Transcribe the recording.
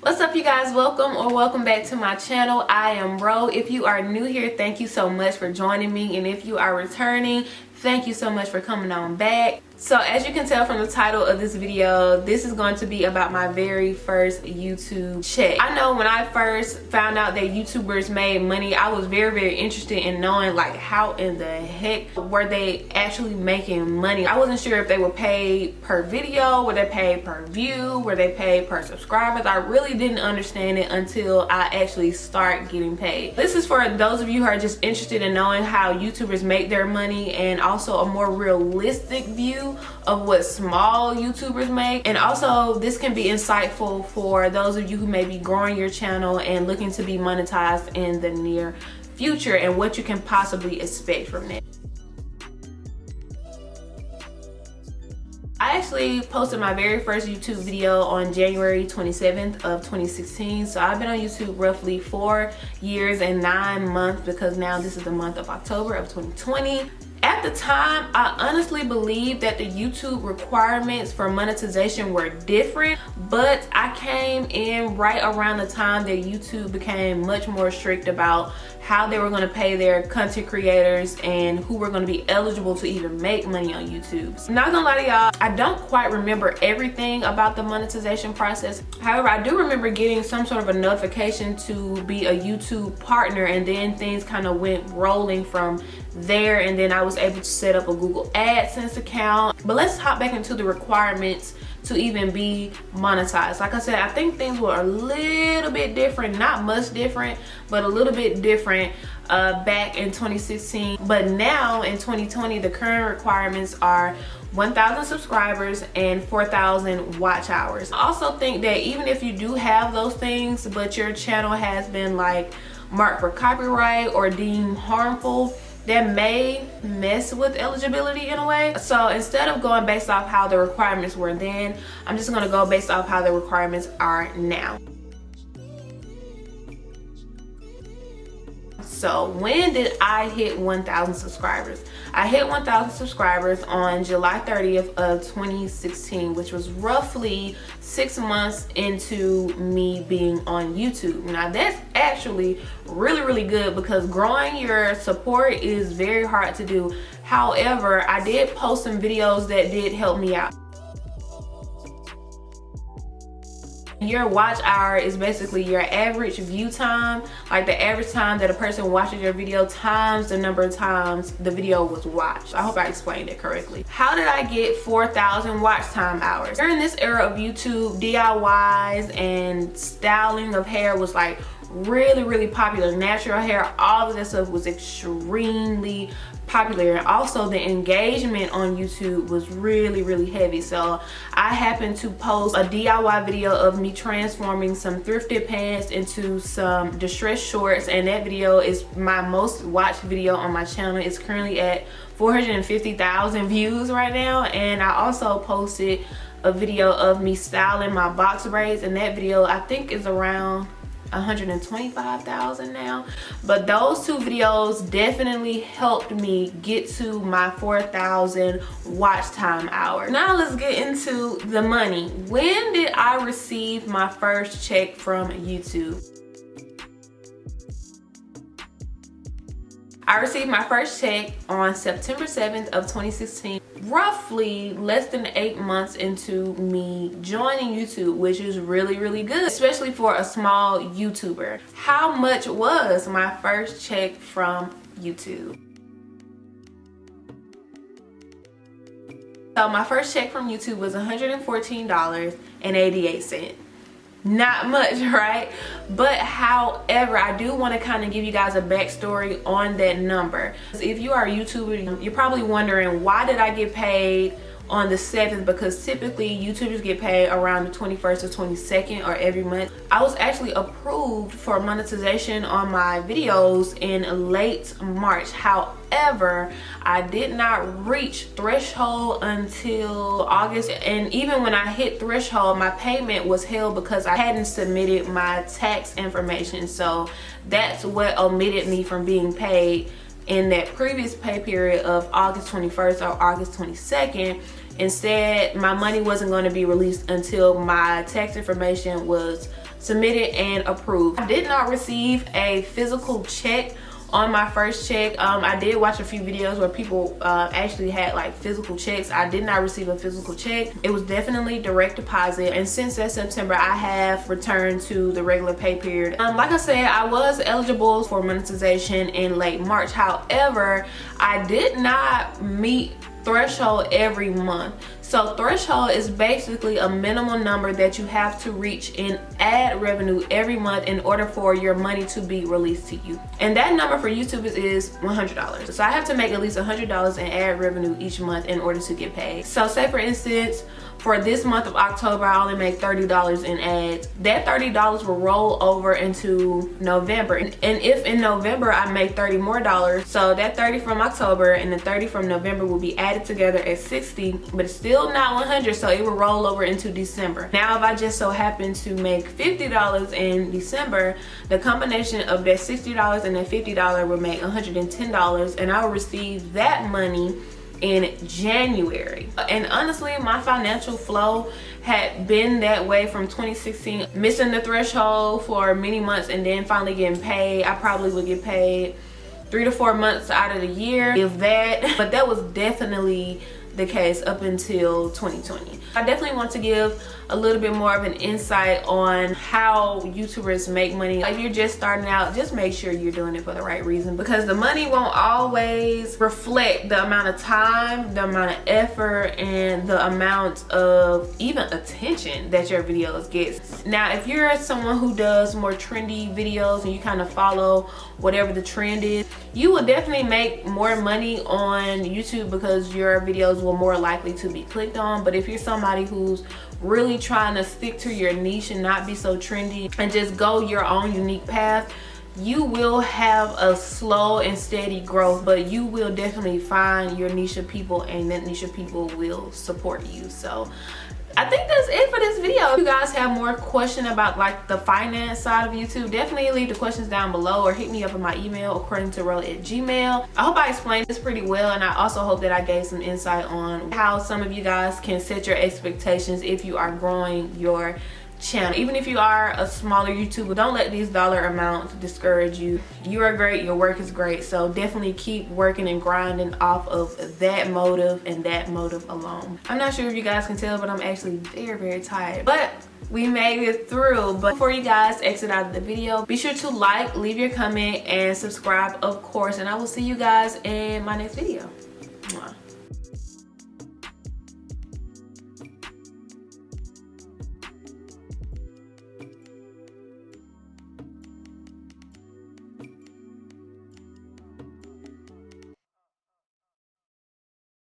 What's up, you guys? Welcome back to my channel. I am Ro. If you are new here, thank you so much for joining me, and if you are returning, thank you so much for coming on back. So as you can tell from the title of this video, this is going to be about my very first YouTube check. I know when I first found out that YouTubers made money, I was very interested in knowing like how in the heck were they actually making money. I wasn't sure if they were paid per video, were they paid per view, were they paid per subscribers. I really didn't understand it until I actually start getting paid. This is for those of you who are just interested in knowing how YouTubers make their money, and also a more realistic view of what small YouTubers make. And also this can be insightful for those of you who may be growing your channel and looking to be monetized in the near future, and what you can possibly expect from that. I actually posted my very first YouTube video on January 27th of 2016. So I've been on YouTube roughly 4 years and 9 months, because now this is the month of October of 2020. At the time, I honestly believed that the YouTube requirements for monetization were different, but I came in right around the time that YouTube became much more strict about how they were going to pay their content creators and who were going to be eligible to even make money on YouTube. I'm not gonna lie to y'all, I don't quite remember everything about the monetization process. However, I do remember getting some sort of a notification to be a YouTube partner, and then things kind of went rolling from there, and then I was able to set up a Google AdSense account. But let's hop back into the requirements to even be monetized. Like I said, I think things were a little bit different, not much different, but a little bit different back in 2016. But now in 2020, the current requirements are 1,000 subscribers and 4,000 watch hours. I also think that even if you do have those things, but your channel has been like marked for copyright or deemed harmful, that may mess with eligibility in a way. So instead of going based off how the requirements were then, I'm just gonna go based off how the requirements are now. So when did I hit 1,000 subscribers? I hit 1,000 subscribers on July 30th of 2016, which was roughly 6 months into me being on YouTube. Now that's actually really good, because growing your support is very hard to do. However, I did post some videos that did help me out. Your watch hour is basically your average view time, like the average time that a person watches your video times the number of times the video was watched. I hope I explained it correctly. How did I get 4,000 watch time hours? During this era of YouTube, DIYs and styling of hair was like really popular. Natural hair, all of that stuff was extremely popular, and also the engagement on YouTube was really heavy. So I happened to post a DIY video of me transforming some thrifted pants into some distressed shorts, and that video is my most watched video on my channel. It's currently at 450,000 views right now. And I also posted a video of me styling my box braids, and that video I think is around 125,000 now. But those two videos definitely helped me get to my 4,000 watch time hour. Now let's get into the money. When did I receive my first check from YouTube? I received my first check on September 7th of 2016, roughly less than 8 months into me joining YouTube, which is really good, especially for a small YouTuber. How much was my first check from YouTube? So my first check from YouTube was $114.88. Not much, right? But however, I do want to kind of give you guys a backstory on that number. If you are a YouTuber, you're probably wondering, why did I get paid on the 7th? Because typically YouTubers get paid around the 21st or 22nd or every month. I was actually approved for monetization on my videos in late March. However, I did not reach threshold until August, and even when I hit threshold, my payment was held because I hadn't submitted my tax information. So that's what omitted me from being paid in that previous pay period of August 21st or August 22nd. Instead, my money wasn't going to be released until my tax information was submitted and approved. I did not receive a physical check on my first check. I did watch a few videos where people actually had like physical checks. I did not receive a physical check. It was definitely direct deposit, and since that September I have returned to the regular pay period. Like I said, I was eligible for monetization in late March. However, I did not meet threshold every month. So threshold is basically a minimum number that you have to reach in ad revenue every month in order for your money to be released to you. And that number for YouTubers is $100. So I have to make at least $100 in ad revenue each month in order to get paid. So say for instance, for this month of October, I only make $30 in ads. That $30 will roll over into November. And if in November I make $30 more, so that 30 from October and the 30 from November will be added together at 60, but it's still not 100, so it will roll over into December. Now, if I just so happen to make $50 in December, the combination of that $60 and that $50 will make $110, and I will receive that money in January. And honestly, my financial flow had been that way from 2016, missing the threshold for many months and then finally getting paid. I probably would get paid 3 to 4 months out of the year, if that. But that was definitely the case up until 2020. I definitely want to give a little bit more of an insight on how YouTubers make money. If you're just starting out, just make sure you're doing it for the right reason, because the money won't always reflect the amount of time, the amount of effort, and the amount of even attention that your videos get. Now, if you're someone who does more trendy videos and you kind of follow whatever the trend is, you will definitely make more money on YouTube because your videos will more likely to be clicked on. But if you're somebody who's really trying to stick to your niche and not be so trendy and just go your own unique path, you will have a slow and steady growth, but you will definitely find your niche of people, and that niche of people will support you. So I think that's it for this video. If you guys have more questions about like the finance side of YouTube, definitely leave the questions down below or hit me up in my email, accordingtoroll@gmail.com. I hope I explained this pretty well, and I also hope that I gave some insight on how some of you guys can set your expectations if you are growing your channel. Even if you are a smaller YouTuber, don't let these dollar amounts discourage you. You are great, your work is great, so definitely keep working and grinding off of that motive and that motive alone. I'm not sure if you guys can tell, but I'm actually very tired, but we made it through. But before you guys exit out of the video, be sure to like, leave your comment, and subscribe, of course, and I will see you guys in my next video.